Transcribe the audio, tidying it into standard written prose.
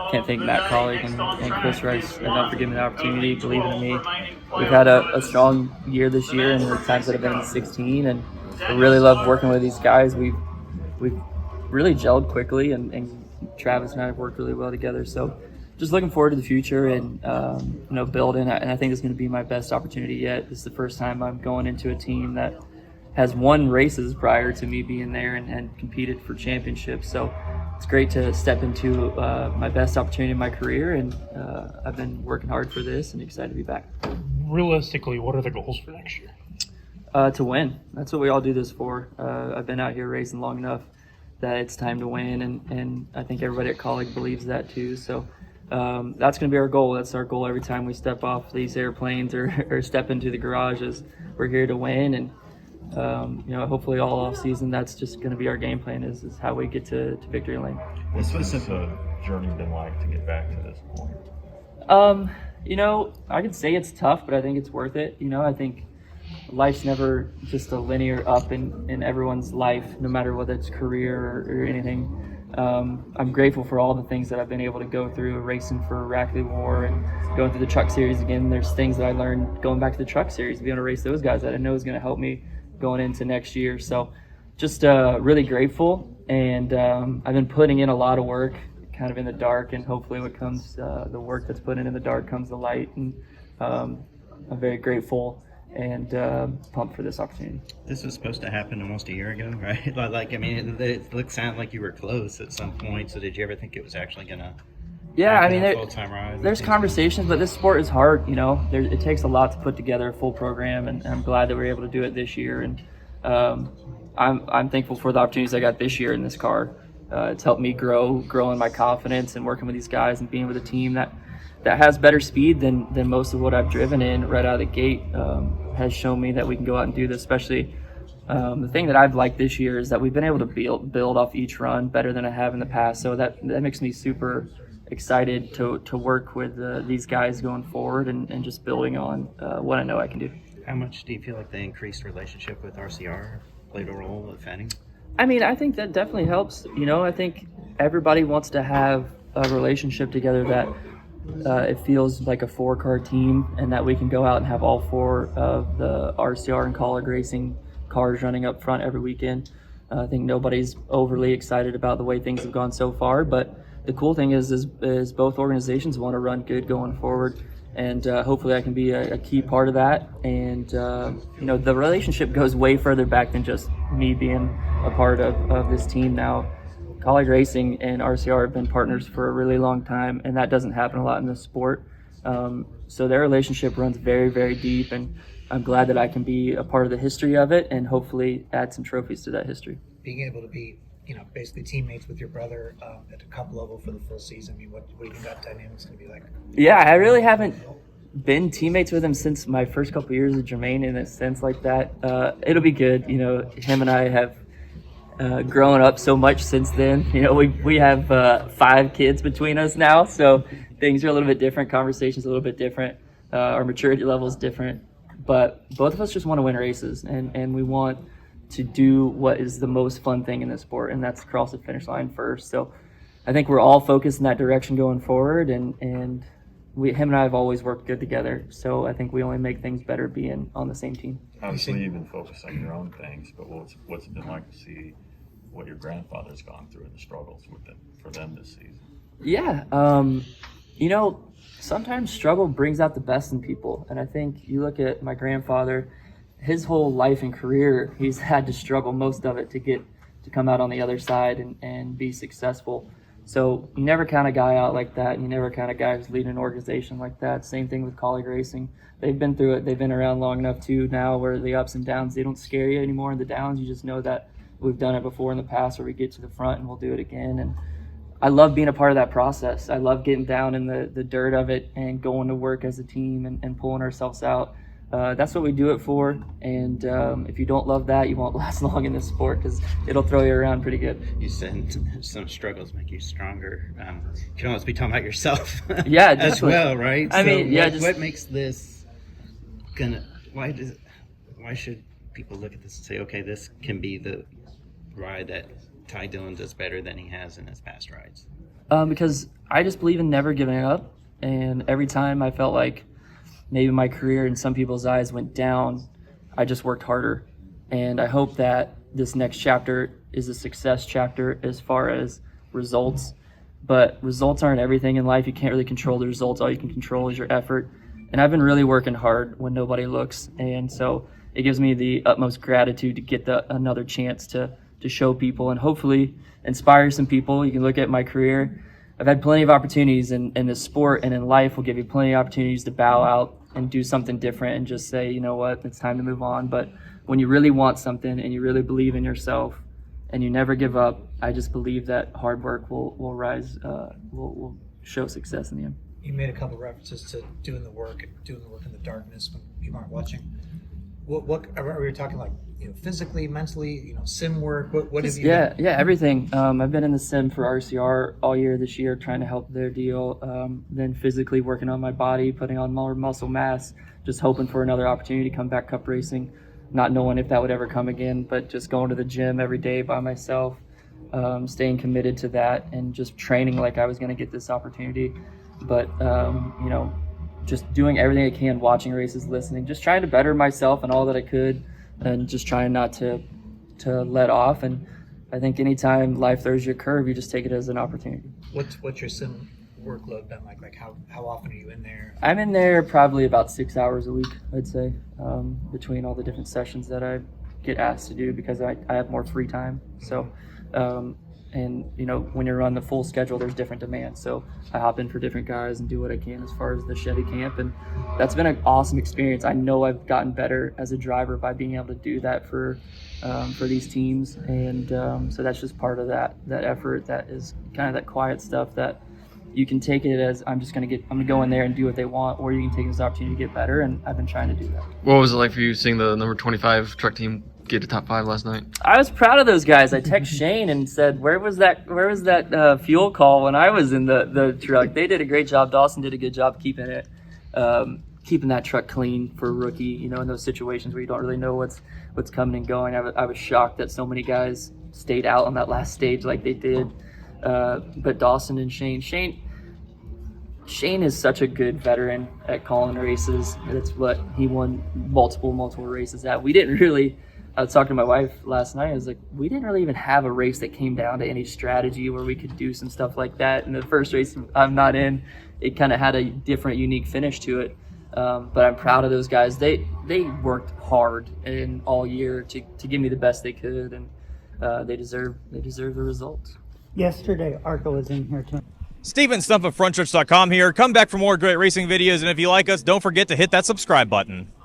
can't thank Matt Kaulig and Chris Rice enough for giving me the opportunity, believing in me. We've had a strong year this year, and the times that I've been in 16, and I really love working with these guys. We've really gelled quickly, and Travis and I have worked really well together. So just looking forward to the future and building. And I think it's going to be my best opportunity yet. This is the first time I'm going into a team that has won races prior to me being there and competed for championships. So it's great to step into my best opportunity in my career, and I've been working hard for this and excited to be back. Realistically, what are the goals for next year? To win. That's what we all do this for. I've been out here racing long enough that it's time to win, and I think everybody at Kaulig believes that too. So that's going to be our goal. That's our goal every time we step off these airplanes or step into the garages. We're here to win, and hopefully all off season, that's just going to be our game plan is how we get to victory lane. What's the journey been like to get back to this point? I could say it's tough, but I think it's worth it. I think life's never just a linear up in everyone's life, no matter whether it's career or anything. I'm grateful for all the things that I've been able to go through, racing for Rackley War and going through the truck series again. There's things that I learned going back to the truck series, being able to race those guys that I know is going to help me going into next year. So just really grateful, and I've been putting in a lot of work kind of in the dark, and hopefully what comes, the work that's put in the dark comes to light, and I'm very grateful and pumped for this opportunity. This was supposed to happen almost a year ago, right? It sounded like you were close at some point, so did you ever think it was actually going to full-time ride? There's conversations, but this sport is hard. It takes a lot to put together a full program, and I'm glad that we were able to do it this year. And I'm thankful for the opportunities I got this year in this car. It's helped me grow in my confidence and working with these guys and being with a team that has better speed than most of what I've driven in right out of the gate. Has shown me that we can go out and do this. Especially the thing that I've liked this year is that we've been able to build off each run better than I have in the past. So that makes me super excited to work with these guys going forward and just building on what I know I can do. How much do you feel like the increased relationship with RCR played a role at Fanning? I think that definitely helps. I think everybody wants to have a relationship together that it feels like a 4-car team, and that we can go out and have all 4 of the RCR and Kaulig Racing cars running up front every weekend. I think nobody's overly excited about the way things have gone so far, but the cool thing is both organizations want to run good going forward, and hopefully I can be a key part of that. And the relationship goes way further back than just me being a part of this team now. Kaulig Racing and RCR have been partners for a really long time, and that doesn't happen a lot in this sport. So their relationship runs very, very deep, and I'm glad that I can be a part of the history of it and hopefully add some trophies to that history. Being able to be, basically teammates with your brother at a cup level for the full season, what do you think that dynamic's going to be like? Yeah, I really haven't been teammates with him since my first couple of years of Jermaine in a sense like that. It'll be good. Him and I have grown up so much since then. We have 5 kids between us now, so things are a little bit different. Conversations a little bit different. Our maturity level is different, but both of us just want to win races, and we want to do what is the most fun thing in this sport, and that's cross the finish line first. So I think we're all focused in that direction going forward, and him and I have always worked good together. So I think we only make things better being on the same team. Obviously, you've been focused on your own things, but what's it been like to see what your grandfather's gone through and the struggles for them this season? Yeah, sometimes struggle brings out the best in people, and I think you look at my grandfather. His whole life and career, he's had to struggle most of it to come out on the other side and be successful. So you never count a guy out like that. You never count a guy who's leading an organization like that. Same thing with Kaulig Racing. They've been through it. They've been around long enough too now where the ups and downs, they don't scare you anymore in the downs. You just know that we've done it before in the past where we get to the front and we'll do it again. And I love being a part of that process. I love getting down in the dirt of it and going to work as a team and pulling ourselves out. That's what we do it for, and if you don't love that, you won't last long in this sport because it'll throw you around pretty good. You said some struggles make you stronger. You can almost be talking about yourself yeah, as well, right? What makes this why should people look at this and say, okay, this can be the ride that Ty Dillon does better than he has in his past rides? Because I just believe in never giving up. And every time I felt like maybe my career in some people's eyes went down, I just worked harder. And I hope that this next chapter is a success chapter as far as results. But results aren't everything in life. You can't really control the results. All you can control is your effort. And I've been really working hard when nobody looks. And so it gives me the utmost gratitude to get another chance to show people and hopefully inspire some people. You can look at my career. I've had plenty of opportunities in this sport, and in life will give you plenty of opportunities to bow out and do something different and just say, you know what, it's time to move on. But when you really want something and you really believe in yourself and you never give up, I just believe that hard work will rise, will show success in the end. You made a couple references to doing the work in the darkness when people aren't watching. What are we talking, like, physically, mentally, sim work? What have you? Yeah, everything. I've been in the sim for RCR all year this year, trying to help their deal. Then physically working on my body, putting on more muscle mass, just hoping for another opportunity to come back cup racing, not knowing if that would ever come again, but just going to the gym every day by myself, staying committed to that, and just training like I was going to get this opportunity. But just doing everything I can, watching races, listening, just trying to better myself and all that I could, and just trying not to let off. And I think anytime life throws you a curve, you just take it as an opportunity. What's your sim workload been like? Like how often are you in there? I'm in there probably about 6 hours a week, I'd say, between all the different sessions that I get asked to do because I have more free time. So, and when you're on the full schedule, there's different demands. So I hop in for different guys and do what I can as far as the Chevy camp, and that's been an awesome experience. I know I've gotten better as a driver by being able to do that for these teams, and so that's just part of that effort. That is kind of that quiet stuff that you can take it as I'm gonna go in there and do what they want, or you can take this opportunity to get better, and I've been trying to do that. What was it like for you seeing the number 25 truck team get to top 5 last night? I was proud of those guys. I texted Shane and said, where was that fuel call when I was in the truck? They did a great job. Dawson did a good job keeping that truck clean for a rookie, in those situations where you don't really know what's coming and going. I was shocked that so many guys stayed out on that last stage like they did. But Dawson and Shane is such a good veteran at calling races. That's what he won multiple races at. I was talking to my wife last night. I was like, we didn't really even have a race that came down to any strategy where we could do some stuff like that. And the first race I'm not in, it kind of had a different, unique finish to it. But I'm proud of those guys. They worked hard in all year to give me the best they could, and they deserve the results. Yesterday, Arco was in here too. Steven Stump of Frontstretch.com here. Come back for more great racing videos, and if you like us, don't forget to hit that subscribe button.